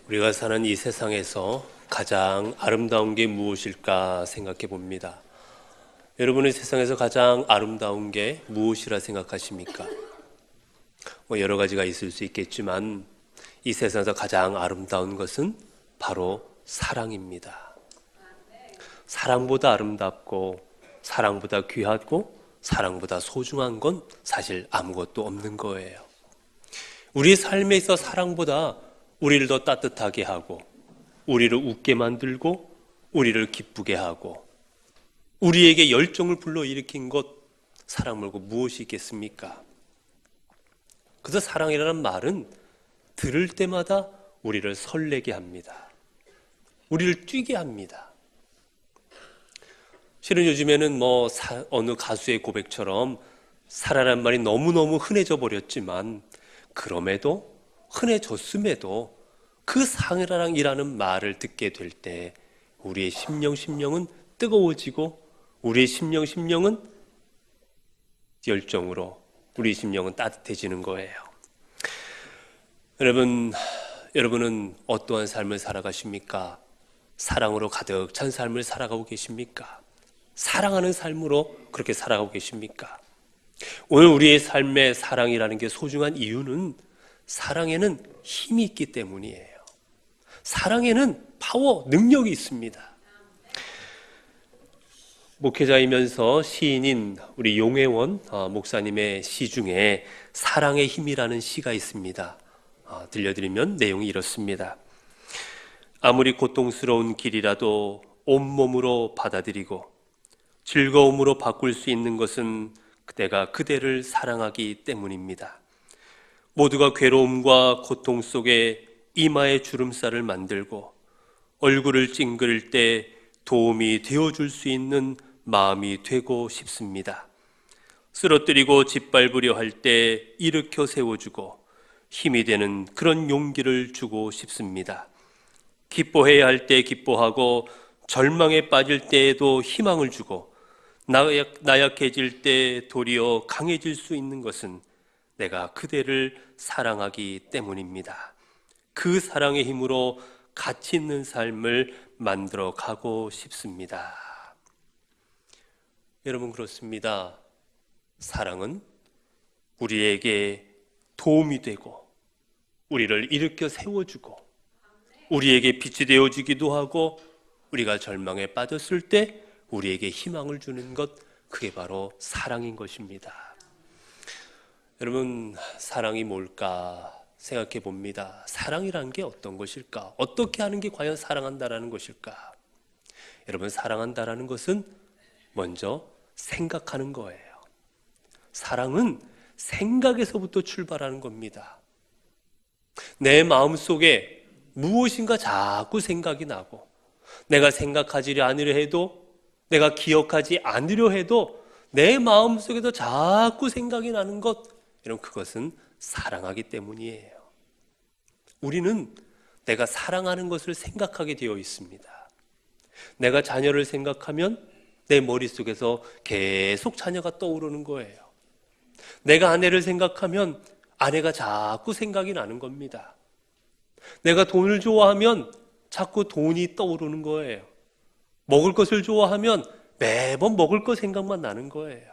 우리가 사는 이 세상에서 가장 아름다운 게 무엇일까 생각해 봅니다. 여러분의 세상에서 가장 아름다운 게 무엇이라 생각하십니까? 여러 가지가 있을 수 있겠지만 이 세상에서 가장 아름다운 것은 바로 사랑입니다. 사랑보다 아름답고 사랑보다 귀하고 사랑보다 소중한 건 사실 아무것도 없는 거예요. 우리 삶에 있어 사랑보다 우리를 더 따뜻하게 하고 우리를 웃게 만들고 우리를 기쁘게 하고 우리에게 열정을 불러일으킨 것 사랑 말고 무엇이 있겠습니까? 그래서 사랑이라는 말은 들을 때마다 우리를 설레게 합니다. 우리를 뛰게 합니다. 실은 요즘에는 어느 가수의 고백처럼 사랑이라는 말이 너무너무 흔해져 버렸지만 그럼에도 흔해졌음에도 그 사랑이라는 말을 듣게 될 때 우리의 심령은 뜨거워지고 우리의 심령은 열정으로 우리 심령은 따뜻해지는 거예요. 여러분은 어떠한 삶을 살아가십니까? 사랑으로 가득 찬 삶을 살아가고 계십니까? 사랑하는 삶으로 그렇게 살아가고 계십니까? 오늘 우리의 삶에 사랑이라는 게 소중한 이유는 사랑에는 힘이 있기 때문이에요. 사랑에는 파워, 능력이 있습니다. 목회자이면서 시인인 우리 용혜원 목사님의 시 중에 사랑의 힘이라는 시가 있습니다. 들려드리면 내용이 이렇습니다. 아무리 고통스러운 길이라도 온몸으로 받아들이고 즐거움으로 바꿀 수 있는 것은 내가 그대를 사랑하기 때문입니다. 모두가 괴로움과 고통 속에 이마에 주름살을 만들고 얼굴을 찡그릴 때 도움이 되어줄 수 있는 마음이 되고 싶습니다. 쓰러뜨리고 짓밟으려 할 때 일으켜 세워주고 힘이 되는 그런 용기를 주고 싶습니다. 기뻐해야 할 때 기뻐하고 절망에 빠질 때에도 희망을 주고 나약해질 때 도리어 강해질 수 있는 것은 내가 그대를 사랑하기 때문입니다. 그 사랑의 힘으로 가치 있는 삶을 만들어 가고 싶습니다. 여러분, 그렇습니다. 사랑은 우리에게 도움이 되고 우리를 일으켜 세워주고 우리에게 빛이 되어주기도 하고 우리가 절망에 빠졌을 때 우리에게 희망을 주는 것, 그게 바로 사랑인 것입니다. 여러분, 사랑이 뭘까 생각해 봅니다. 사랑이라는 게 어떤 것일까? 어떻게 하는 게 과연 사랑한다라는 것일까? 여러분, 사랑한다라는 것은 먼저 생각하는 거예요. 사랑은 생각에서부터 출발하는 겁니다. 내 마음속에 무엇인가 자꾸 생각이 나고 내가 생각하지 않으려 해도 내가 기억하지 않으려 해도 내 마음속에도 자꾸 생각이 나는 것, 여러분, 그것은 사랑하기 때문이에요. 우리는 내가 사랑하는 것을 생각하게 되어 있습니다. 내가 자녀를 생각하면 내 머릿속에서 계속 자녀가 떠오르는 거예요. 내가 아내를 생각하면 아내가 자꾸 생각이 나는 겁니다. 내가 돈을 좋아하면 자꾸 돈이 떠오르는 거예요. 먹을 것을 좋아하면 매번 먹을 것 생각만 나는 거예요.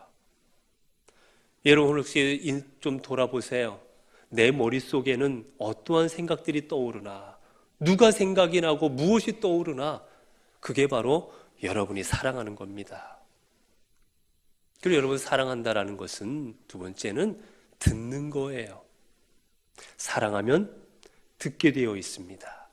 여러분, 혹시 좀 돌아보세요. 내 머릿속에는 어떠한 생각들이 떠오르나, 누가 생각이 나고 무엇이 떠오르나, 그게 바로 여러분이 사랑하는 겁니다. 그리고 여러분, 사랑한다라는 것은 두 번째는 듣는 거예요. 사랑하면 듣게 되어 있습니다.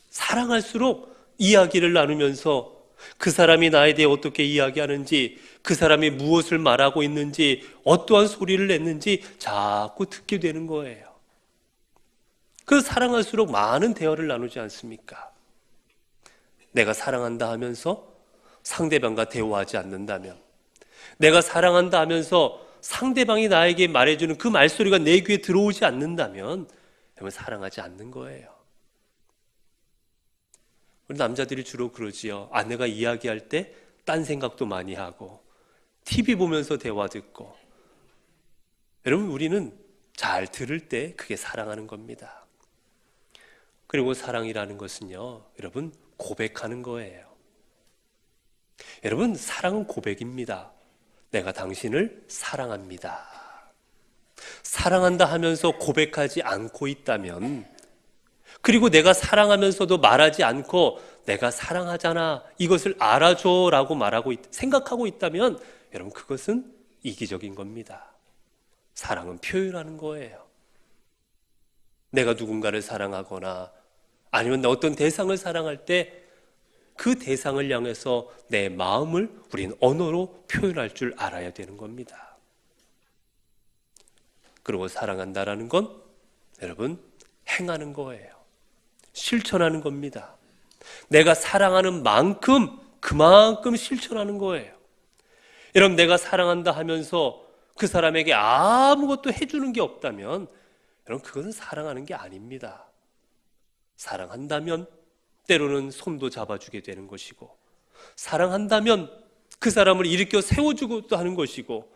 사랑할수록 이야기를 나누면서 그 사람이 나에 대해 어떻게 이야기하는지, 그 사람이 무엇을 말하고 있는지, 어떠한 소리를 냈는지 자꾸 듣게 되는 거예요. 그 사랑할수록 많은 대화를 나누지 않습니까? 내가 사랑한다 하면서 상대방과 대화하지 않는다면, 내가 사랑한다 하면서 상대방이 나에게 말해주는 그 말소리가 내 귀에 들어오지 않는다면 여러분, 사랑하지 않는 거예요. 우리 남자들이 주로 그러지요. 아내가 이야기할 때 딴 생각도 많이 하고 TV 보면서 대화 듣고. 여러분, 우리는 잘 들을 때 그게 사랑하는 겁니다. 그리고 사랑이라는 것은요, 여러분, 고백하는 거예요. 여러분, 사랑은 고백입니다. 내가 당신을 사랑합니다. 사랑한다 하면서 고백하지 않고 있다면, 그리고 내가 사랑하면서도 말하지 않고 내가 사랑하잖아, 이것을 알아줘 라고 생각하고 있다면 여러분, 그것은 이기적인 겁니다. 사랑은 표현하는 거예요. 내가 누군가를 사랑하거나 아니면 어떤 대상을 사랑할 때 그 대상을 향해서 내 마음을 우리는 언어로 표현할 줄 알아야 되는 겁니다. 그리고 사랑한다라는 건 여러분, 행하는 거예요. 실천하는 겁니다. 내가 사랑하는 만큼 그만큼 실천하는 거예요. 여러분, 내가 사랑한다 하면서 그 사람에게 아무것도 해주는 게 없다면 여러분, 그것은 사랑하는 게 아닙니다. 사랑한다면 때로는 손도 잡아주게 되는 것이고, 사랑한다면 그 사람을 일으켜 세워주기도 하는 것이고,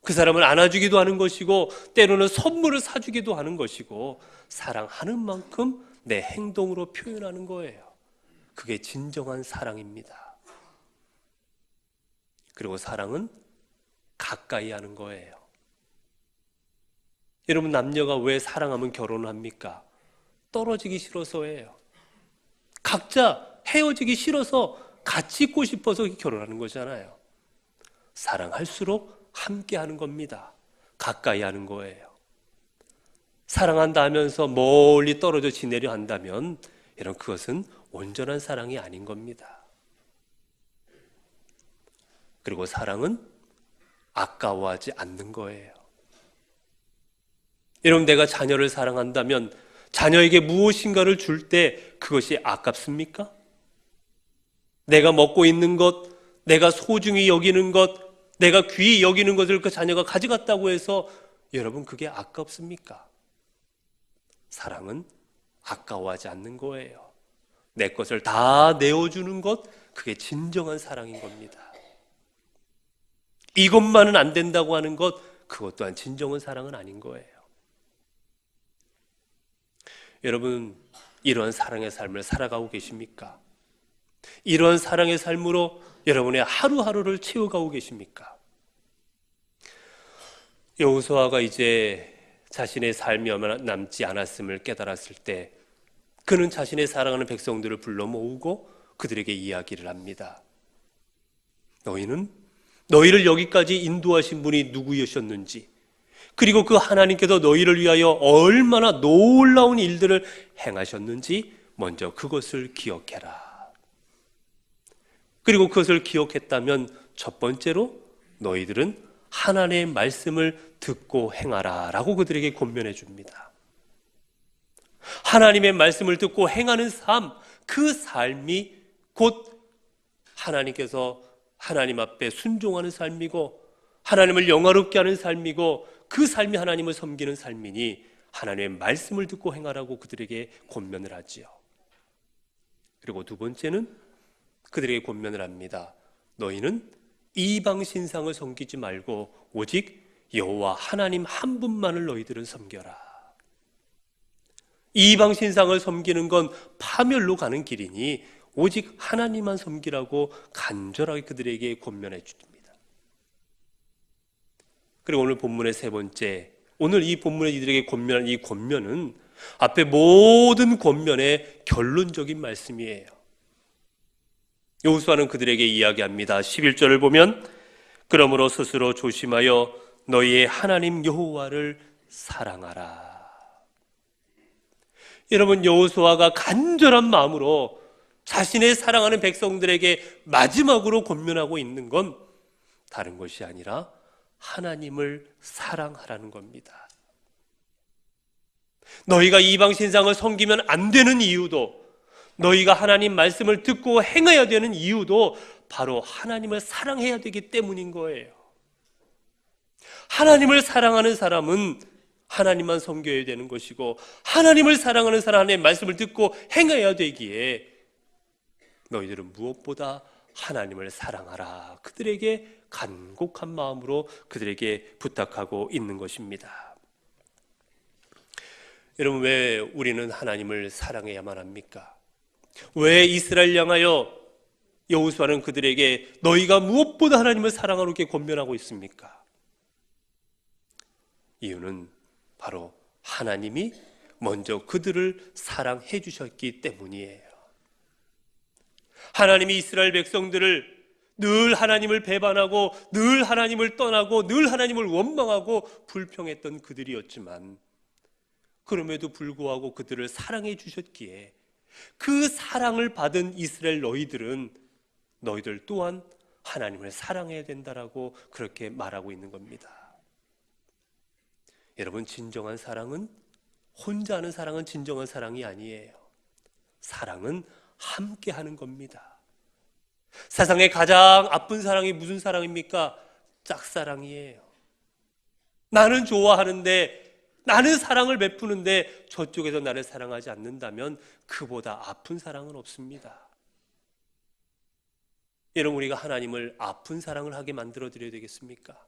그 사람을 안아주기도 하는 것이고, 때로는 선물을 사주기도 하는 것이고, 사랑하는 만큼 내 행동으로 표현하는 거예요. 그게 진정한 사랑입니다. 그리고 사랑은 가까이 하는 거예요. 여러분, 남녀가 왜 사랑하면 결혼을 합니까? 떨어지기 싫어서예요. 각자 헤어지기 싫어서 같이 있고 싶어서 결혼하는 거잖아요. 사랑할수록 함께 하는 겁니다. 가까이 하는 거예요. 사랑한다 하면서 멀리 떨어져 지내려 한다면 여러분, 그것은 온전한 사랑이 아닌 겁니다. 그리고 사랑은 아까워하지 않는 거예요. 여러분, 내가 자녀를 사랑한다면 자녀에게 무엇인가를 줄 때 그것이 아깝습니까? 내가 먹고 있는 것, 내가 소중히 여기는 것, 내가 귀히 여기는 것을 그 자녀가 가져갔다고 해서 여러분, 그게 아깝습니까? 사랑은 아까워하지 않는 거예요. 내 것을 다 내어주는 것, 그게 진정한 사랑인 겁니다. 이것만은 안 된다고 하는 것, 그것 또한 진정한 사랑은 아닌 거예요. 여러분, 이런 사랑의 삶을 살아가고 계십니까? 이런 사랑의 삶으로 여러분의 하루하루를 채워가고 계십니까? 여호수아가 이제 자신의 삶이 얼마 남지 않았음을 깨달았을 때 그는 자신의 사랑하는 백성들을 불러 모으고 그들에게 이야기를 합니다. 너희를 여기까지 인도하신 분이 누구이셨는지, 그리고 그 하나님께서 너희를 위하여 얼마나 놀라운 일들을 행하셨는지 먼저 그것을 기억해라. 그리고 그것을 기억했다면 첫 번째로 너희들은 하나님의 말씀을 듣고 행하라 라고 그들에게 권면해 줍니다. 하나님의 말씀을 듣고 행하는 삶, 그 삶이 곧 하나님께서 하나님 앞에 순종하는 삶이고 하나님을 영화롭게 하는 삶이고, 그 삶이 하나님을 섬기는 삶이니 하나님의 말씀을 듣고 행하라고 그들에게 권면을 하지요. 그리고 두 번째는 그들에게 권면을 합니다. 너희는 이방 신상을 섬기지 말고 오직 여호와 하나님 한 분만을 너희들은 섬겨라. 이방 신상을 섬기는 건 파멸로 가는 길이니 오직 하나님만 섬기라고 간절하게 그들에게 권면해 줍니다. 그리고 오늘 본문의 세 번째, 오늘 이 본문에 이들에게 권면한 이 권면은 앞에 모든 권면의 결론적인 말씀이에요. 여호수아는 그들에게 이야기합니다. 11절을 보면 그러므로 스스로 조심하여 너희의 하나님 여호와를 사랑하라. 여러분, 여호수아가 간절한 마음으로 자신의 사랑하는 백성들에게 마지막으로 권면하고 있는 건 다른 것이 아니라 하나님을 사랑하라는 겁니다. 너희가 이방 신상을 섬기면 안 되는 이유도, 너희가 하나님 말씀을 듣고 행해야 되는 이유도 바로 하나님을 사랑해야 되기 때문인 거예요. 하나님을 사랑하는 사람은 하나님만 섬겨야 되는 것이고, 하나님을 사랑하는 사람의 말씀을 듣고 행해야 되기에 너희들은 무엇보다 하나님을 사랑하라, 그들에게 간곡한 마음으로 그들에게 부탁하고 있는 것입니다. 여러분, 왜 우리는 하나님을 사랑해야만 합니까? 왜 이스라엘 향하여 여호수아는 그들에게 너희가 무엇보다 하나님을 사랑하라고 이렇게 권면하고 있습니까? 이유는 바로 하나님이 먼저 그들을 사랑해 주셨기 때문이에요. 하나님이 이스라엘 백성들을 늘 하나님을 배반하고 늘 하나님을 떠나고 늘 하나님을 원망하고 불평했던 그들이었지만, 그럼에도 불구하고 그들을 사랑해 주셨기에 그 사랑을 받은 이스라엘 너희들 또한 하나님을 사랑해야 된다라고 그렇게 말하고 있는 겁니다. 여러분, 진정한 사랑은, 혼자 하는 사랑은 진정한 사랑이 아니에요. 사랑은 함께 하는 겁니다. 세상에 가장 아픈 사랑이 무슨 사랑입니까? 짝사랑이에요. 나는 좋아하는데, 나는 사랑을 베푸는데 저쪽에서 나를 사랑하지 않는다면 그보다 아픈 사랑은 없습니다. 여러분, 우리가 하나님을 아픈 사랑을 하게 만들어 드려야 되겠습니까?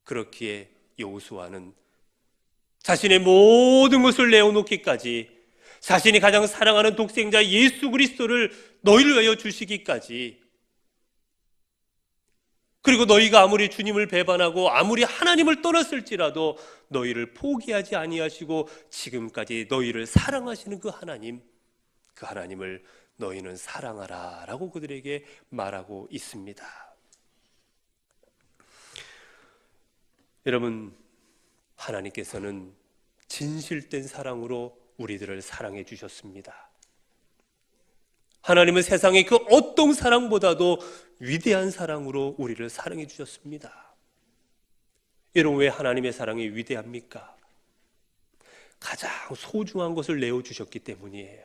그렇기에 여호수아는 자신의 모든 것을 내어놓기까지, 자신이 가장 사랑하는 독생자 예수 그리스도를 너희를 위하여 주시기까지, 그리고 너희가 아무리 주님을 배반하고 아무리 하나님을 떠났을지라도 너희를 포기하지 아니하시고 지금까지 너희를 사랑하시는 그 하나님을 너희는 사랑하라 라고 그들에게 말하고 있습니다. 여러분, 하나님께서는 진실된 사랑으로 우리들을 사랑해 주셨습니다. 하나님은 세상의 그 어떤 사랑보다도 위대한 사랑으로 우리를 사랑해 주셨습니다. 여러분, 왜 하나님의 사랑이 위대합니까? 가장 소중한 것을 내어주셨기 때문이에요.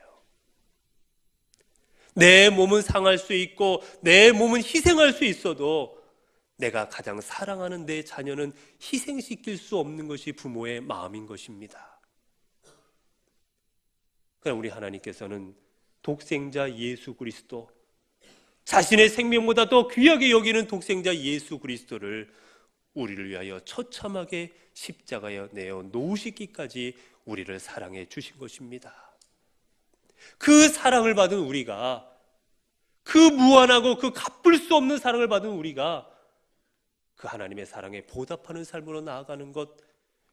내 몸은 상할 수 있고 내 몸은 희생할 수 있어도 내가 가장 사랑하는 내 자녀는 희생시킬 수 없는 것이 부모의 마음인 것입니다. 그럼 우리 하나님께서는 독생자 예수 그리스도, 자신의 생명보다 더 귀하게 여기는 독생자 예수 그리스도를 우리를 위하여 처참하게 십자가에 내어 놓으시기까지 우리를 사랑해 주신 것입니다. 그 사랑을 받은 우리가, 그 무한하고 그 갚을 수 없는 사랑을 받은 우리가 그 하나님의 사랑에 보답하는 삶으로 나아가는 것,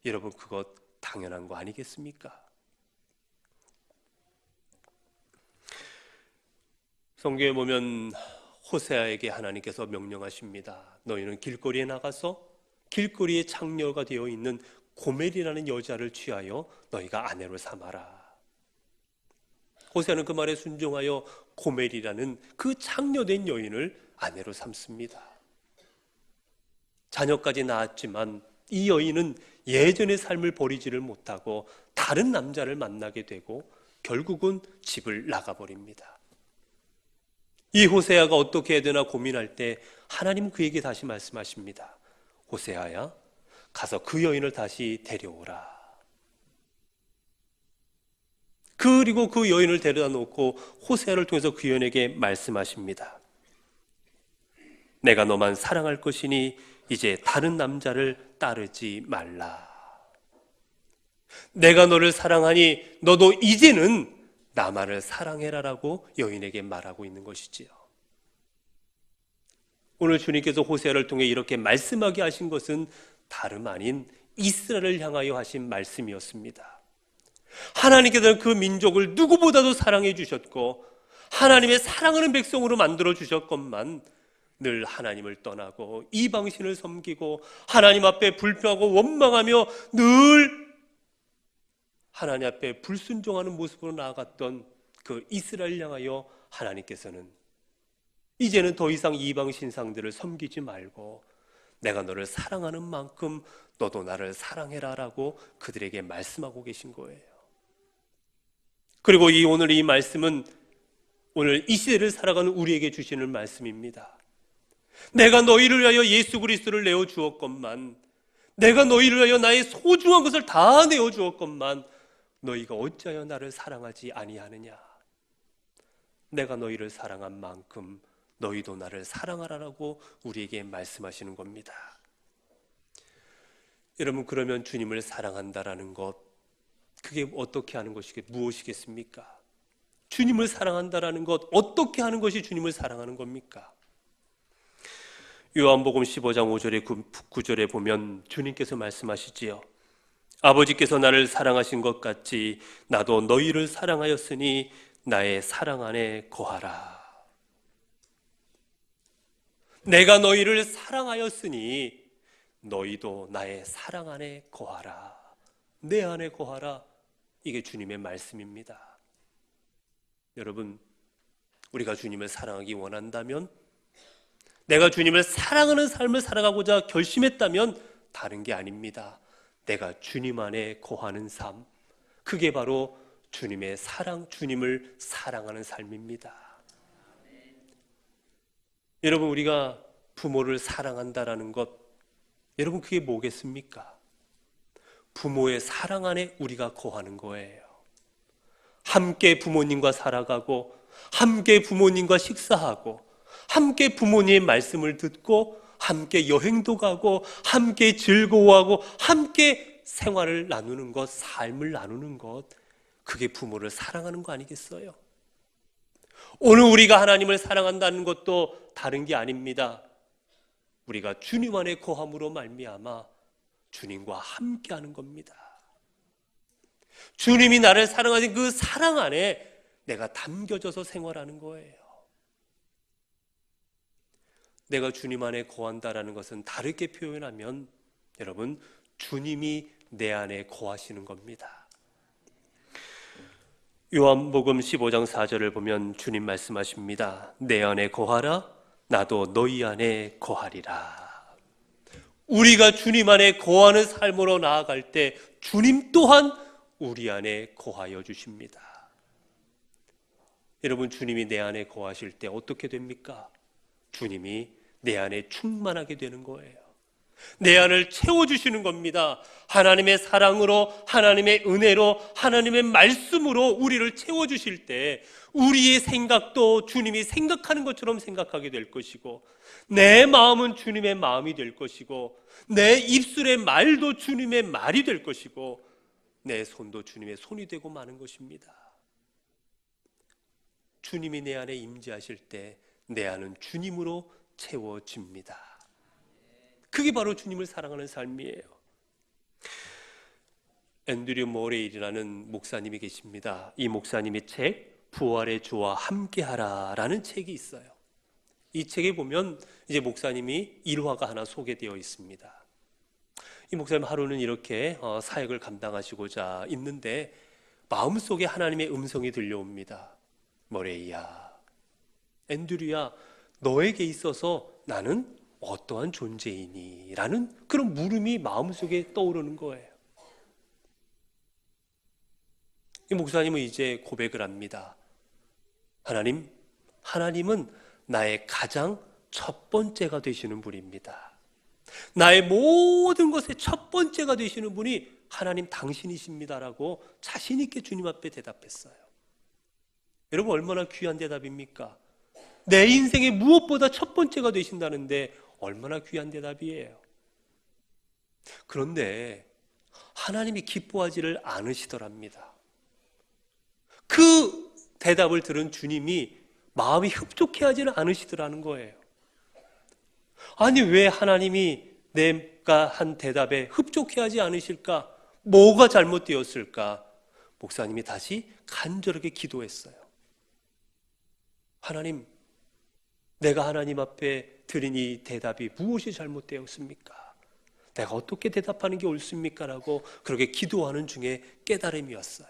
여러분, 그것 당연한 거 아니겠습니까? 성경에 보면 호세아에게 하나님께서 명령하십니다. 너희는 길거리에 나가서 길거리에 창녀가 되어 있는 고멜이라는 여자를 취하여 너희가 아내로 삼아라. 호세아는 그 말에 순종하여 고멜이라는 그 창녀된 여인을 아내로 삼습니다. 자녀까지 낳았지만 이 여인은 예전의 삶을 버리지를 못하고 다른 남자를 만나게 되고 결국은 집을 나가버립니다. 이 호세아가 어떻게 해야 되나 고민할 때 하나님 그에게 다시 말씀하십니다. 호세아야, 가서 그 여인을 다시 데려오라. 그리고 그 여인을 데려다 놓고 호세아를 통해서 그 여인에게 말씀하십니다. 내가 너만 사랑할 것이니 이제 다른 남자를 따르지 말라. 내가 너를 사랑하니 너도 이제는 나만을 사랑해라라고 여인에게 말하고 있는 것이지요. 오늘 주님께서 호세아를 통해 이렇게 말씀하게 하신 것은 다름 아닌 이스라엘을 향하여 하신 말씀이었습니다. 하나님께서는 그 민족을 누구보다도 사랑해 주셨고 하나님의 사랑하는 백성으로 만들어 주셨건만 늘 하나님을 떠나고 이방신을 섬기고 하나님 앞에 불평하고 원망하며 늘 하나님 앞에 불순종하는 모습으로 나아갔던 그 이스라엘 향하여 하나님께서는 이제는 더 이상 이방 신상들을 섬기지 말고 내가 너를 사랑하는 만큼 너도 나를 사랑해라 라고 그들에게 말씀하고 계신 거예요. 그리고 오늘 이 말씀은 오늘 이 시대를 살아가는 우리에게 주시는 말씀입니다. 내가 너희를 위하여 예수 그리스도를 내어주었건만, 내가 너희를 위하여 나의 소중한 것을 다 내어주었건만 너희가 어찌하여 나를 사랑하지 아니하느냐. 내가 너희를 사랑한 만큼 너희도 나를 사랑하라라고 우리에게 말씀하시는 겁니다. 여러분, 그러면 주님을 사랑한다라는 것, 그게 어떻게 하는 무엇이겠습니까? 주님을 사랑한다라는 것, 어떻게 하는 것이 주님을 사랑하는 겁니까? 요한복음 15장 5절에 9절에 보면 주님께서 말씀하시지요. 아버지께서 나를 사랑하신 것 같이 나도 너희를 사랑하였으니 나의 사랑 안에 거하라. 내가 너희를 사랑하였으니 너희도 나의 사랑 안에 거하라. 내 안에 거하라. 이게 주님의 말씀입니다. 여러분, 우리가 주님을 사랑하기 원한다면, 내가 주님을 사랑하는 삶을 살아가고자 결심했다면 다른 게 아닙니다. 내가 주님 안에 거하는 삶, 그게 바로 주님의 사랑, 주님을 사랑하는 삶입니다. 여러분, 우리가 부모를 사랑한다라는 것, 여러분, 그게 뭐겠습니까? 부모의 사랑 안에 우리가 거하는 거예요. 함께 부모님과 살아가고, 함께 부모님과 식사하고, 함께 부모님의 말씀을 듣고, 함께 여행도 가고, 함께 즐거워하고, 함께 생활을 나누는 것, 삶을 나누는 것, 그게 부모를 사랑하는 거 아니겠어요? 오늘 우리가 하나님을 사랑한다는 것도 다른 게 아닙니다. 우리가 주님 안에 거함으로 말미암아 주님과 함께하는 겁니다. 주님이 나를 사랑하신 그 사랑 안에 내가 담겨져서 생활하는 거예요. 내가 주님 안에 거한다라는 것은 다르게 표현하면, 여러분, 주님이 내 안에 거하시는 겁니다. 요한복음 15장 4절을 보면 주님 말씀하십니다. 내 안에 거하라, 나도 너희 안에 거하리라. 우리가 주님 안에 거하는 삶으로 나아갈 때 주님 또한 우리 안에 거하여 주십니다. 여러분, 주님이 내 안에 거하실 때 어떻게 됩니까? 주님이 내 안에 충만하게 되는 거예요. 내 안을 채워주시는 겁니다. 하나님의 사랑으로, 하나님의 은혜로, 하나님의 말씀으로 우리를 채워주실 때 우리의 생각도 주님이 생각하는 것처럼 생각하게 될 것이고, 내 마음은 주님의 마음이 될 것이고, 내 입술의 말도 주님의 말이 될 것이고, 내 손도 주님의 손이 되고 마는 것입니다. 주님이 내 안에 임재하실 때 내 안은 주님으로 채워집니다. 그게 바로 주님을 사랑하는 삶이에요. 앤드류 모레일이라는 목사님이 계십니다. 이 목사님의 책 부활의 주와 함께하라 라는 책이 있어요. 이 책에 보면 이제 목사님이 일화가 하나 소개되어 있습니다. 이 목사님 하루는 이렇게 사역을 감당하시고자 있는데 마음속에 하나님의 음성이 들려옵니다. 모레이야, 앤드류야, 너에게 있어서 나는 어떠한 존재이니? 라는 그런 물음이 마음속에 떠오르는 거예요. 이 목사님은 이제 고백을 합니다. 하나님은 나의 가장 첫 번째가 되시는 분입니다. 나의 모든 것의 첫 번째가 되시는 분이 하나님 당신이십니다라고 자신 있게 주님 앞에 대답했어요. 여러분, 얼마나 귀한 대답입니까? 내 인생의 무엇보다 첫 번째가 되신다는데 얼마나 귀한 대답이에요. 그런데 하나님이 기뻐하지를 않으시더랍니다. 그 대답을 들은 주님이 마음이 흡족해하지를 않으시더라는 거예요. 아니, 왜 하나님이 내가 한 대답에 흡족해하지 않으실까? 뭐가 잘못되었을까? 목사님이 다시 간절하게 기도했어요. 하나님, 내가 하나님 앞에 드린 이 대답이 무엇이 잘못되었습니까? 내가 어떻게 대답하는 게 옳습니까? 라고 그렇게 기도하는 중에 깨달음이 왔어요.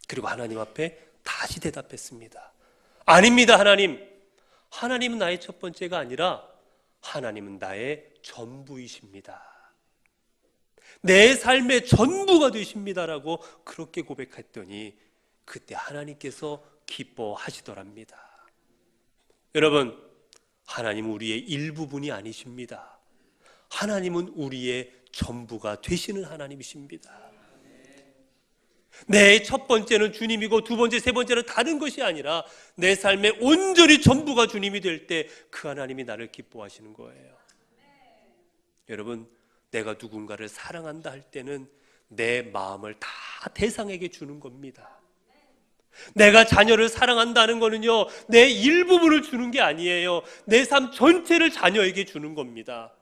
그리고 하나님 앞에 다시 대답했습니다. 아닙니다, 하나님. 하나님은 나의 첫 번째가 아니라 하나님은 나의 전부이십니다. 내 삶의 전부가 되십니다라고 그렇게 고백했더니 그때 하나님께서 기뻐하시더랍니다. 여러분, 하나님은 우리의 일부분이 아니십니다. 하나님은 우리의 전부가 되시는 하나님이십니다. 내 첫 번째는 주님이고 두 번째, 세 번째는 다른 것이 아니라 내 삶의 온전히 전부가 주님이 될 때 그 하나님이 나를 기뻐하시는 거예요. 여러분, 내가 누군가를 사랑한다 할 때는 내 마음을 다 대상에게 주는 겁니다. 내가 자녀를 사랑한다는 거는요, 내 일부분을 주는 게 아니에요. 내 삶 전체를 자녀에게 주는 겁니다.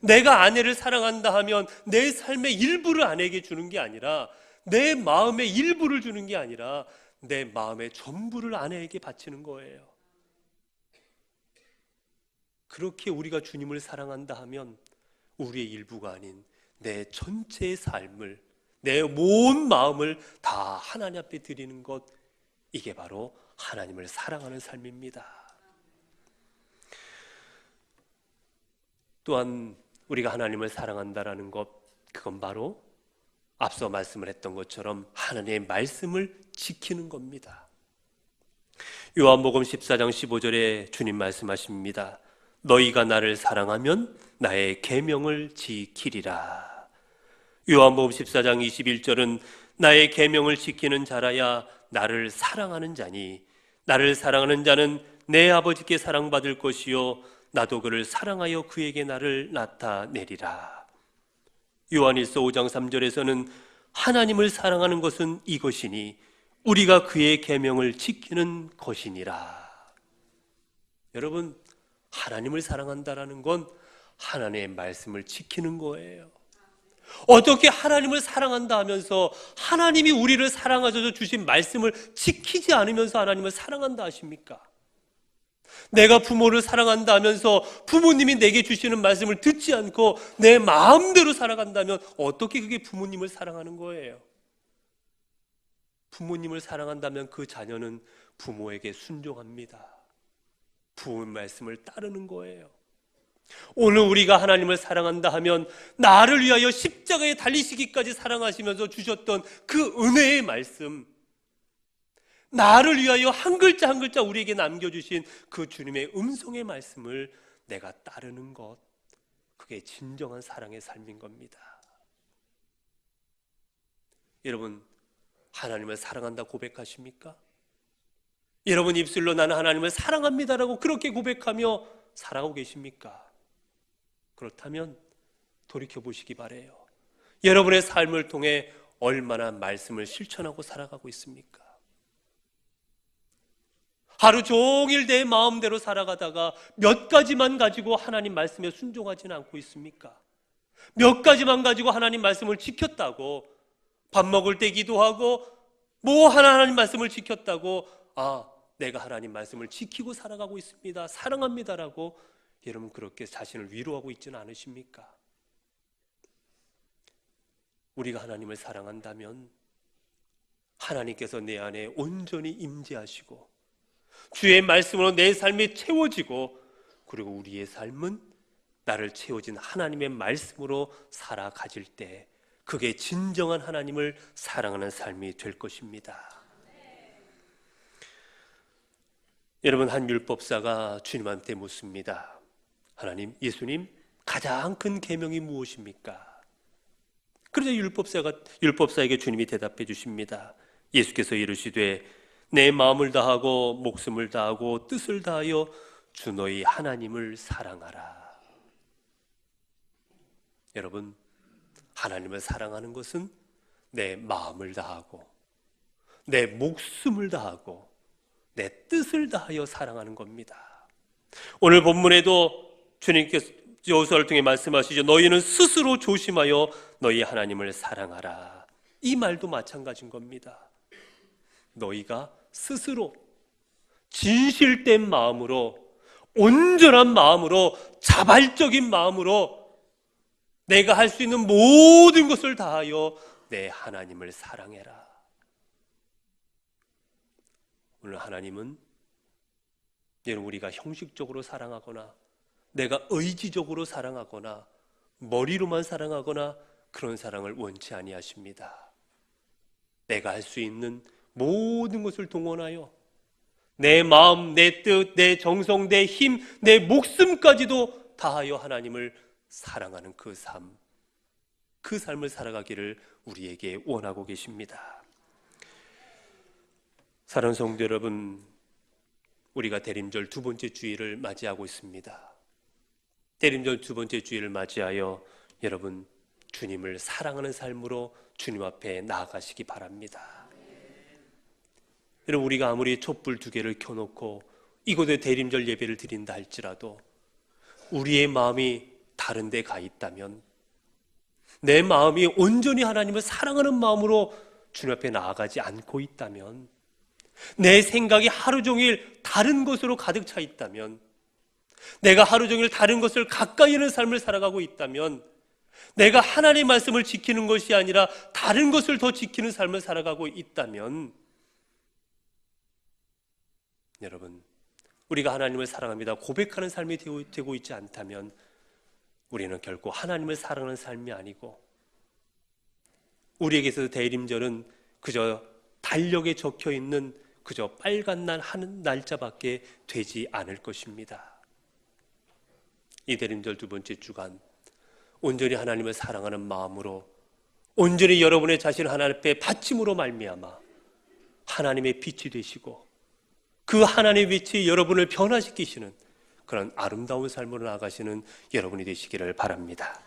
내가 아내를 사랑한다 하면 내 삶의 일부를 아내에게 주는 게 아니라, 내 마음의 일부를 주는 게 아니라 내 마음의 전부를 아내에게 바치는 거예요. 그렇게 우리가 주님을 사랑한다 하면 우리의 일부가 아닌 내 전체의 삶을, 내 온 마음을 다 하나님 앞에 드리는 것, 이게 바로 하나님을 사랑하는 삶입니다. 또한 우리가 하나님을 사랑한다라는 것, 그건 바로 앞서 말씀을 했던 것처럼 하나님의 말씀을 지키는 겁니다. 요한복음 14장 15절에 주님 말씀하십니다. 너희가 나를 사랑하면 나의 계명을 지키리라. 요한복음 14장 21절은 나의 계명을 지키는 자라야 나를 사랑하는 자니 나를 사랑하는 자는 내 아버지께 사랑받을 것이요 나도 그를 사랑하여 그에게 나를 나타내리라. 요한일서 5장 3절에서는 하나님을 사랑하는 것은 이것이니 우리가 그의 계명을 지키는 것이니라. 여러분, 하나님을 사랑한다라는 건 하나님의 말씀을 지키는 거예요. 어떻게 하나님을 사랑한다 하면서 하나님이 우리를 사랑하셔서 주신 말씀을 지키지 않으면서 하나님을 사랑한다 하십니까? 내가 부모를 사랑한다 하면서 부모님이 내게 주시는 말씀을 듣지 않고 내 마음대로 살아간다면 어떻게 그게 부모님을 사랑하는 거예요? 부모님을 사랑한다면 그 자녀는 부모에게 순종합니다. 부모의 말씀을 따르는 거예요. 오늘 우리가 하나님을 사랑한다 하면 나를 위하여 십자가에 달리시기까지 사랑하시면서 주셨던 그 은혜의 말씀, 나를 위하여 한 글자 한 글자 우리에게 남겨주신 그 주님의 음성의 말씀을 내가 따르는 것, 그게 진정한 사랑의 삶인 겁니다. 여러분, 하나님을 사랑한다 고백하십니까? 여러분 입술로 나는 하나님을 사랑합니다라고 그렇게 고백하며 살아가고 계십니까? 그렇다면 돌이켜보시기 바라요. 여러분의 삶을 통해 얼마나 말씀을 실천하고 살아가고 있습니까? 하루 종일 내 마음대로 살아가다가 몇 가지만 가지고 하나님 말씀에 순종하지는 않고 있습니까? 몇 가지만 가지고 하나님 말씀을 지켰다고, 밥 먹을 때 기도하고 뭐 하나님 말씀을 지켰다고, 내가 하나님 말씀을 지키고 살아가고 있습니다, 사랑합니다라고 여러분 그렇게 자신을 위로하고 있지는 않으십니까? 우리가 하나님을 사랑한다면 하나님께서 내 안에 온전히 임재하시고 주의 말씀으로 내 삶이 채워지고, 그리고 우리의 삶은 나를 채워진 하나님의 말씀으로 살아가질 때 그게 진정한 하나님을 사랑하는 삶이 될 것입니다. 여러분, 한 율법사가 주님한테 묻습니다. 하나님, 예수님, 가장 큰 계명이 무엇입니까? 그러자 율법사에게 주님이 대답해 주십니다. 예수께서 이르시되 내 마음을 다하고 목숨을 다하고 뜻을 다하여 주 너희 하나님을 사랑하라. 여러분, 하나님을 사랑하는 것은 내 마음을 다하고 내 목숨을 다하고 내 뜻을 다하여 사랑하는 겁니다. 오늘 본문에도 주님께서 여호수아를 통해 말씀하시죠. 너희는 스스로 조심하여 너희 하나님을 사랑하라. 이 말도 마찬가지인 겁니다. 너희가 스스로 진실된 마음으로, 온전한 마음으로, 자발적인 마음으로 내가 할 수 있는 모든 것을 다하여 내 하나님을 사랑해라. 오늘 하나님은 여러분, 우리가 형식적으로 사랑하거나 내가 의지적으로 사랑하거나 머리로만 사랑하거나 그런 사랑을 원치 아니하십니다. 내가 할 수 있는 모든 것을 동원하여 내 마음, 내 뜻, 내 정성, 내 힘, 내 목숨까지도 다하여 하나님을 사랑하는 그 삶을 살아가기를 우리에게 원하고 계십니다. 사랑하는 성도 여러분, 우리가 대림절 두 번째 주일을 맞이하고 있습니다. 대림절 두 번째 주일을 맞이하여 여러분, 주님을 사랑하는 삶으로 주님 앞에 나아가시기 바랍니다. 여러분, 우리가 아무리 촛불 2개를 켜놓고 이곳에 대림절 예배를 드린다 할지라도 우리의 마음이 다른 데 가 있다면, 내 마음이 온전히 하나님을 사랑하는 마음으로 주님 앞에 나아가지 않고 있다면, 내 생각이 하루 종일 다른 것으로 가득 차 있다면, 내가 하루 종일 다른 것을 가까이 하는 삶을 살아가고 있다면, 내가 하나님의 말씀을 지키는 것이 아니라 다른 것을 더 지키는 삶을 살아가고 있다면, 여러분, 우리가 하나님을 사랑합니다 고백하는 삶이 되고 있지 않다면 우리는 결코 하나님을 사랑하는 삶이 아니고, 우리에게서 대림절은 그저 달력에 적혀 있는 그저 빨간 날 하는 날짜밖에 되지 않을 것입니다. 이 대림절 2번째 주간, 온전히 하나님을 사랑하는 마음으로, 온전히 여러분의 자신을 하나님 앞에 바침으로 말미암아 하나님의 빛이 되시고 그 하나님의 빛이 여러분을 변화시키시는 그런 아름다운 삶으로 나아가시는 여러분이 되시기를 바랍니다.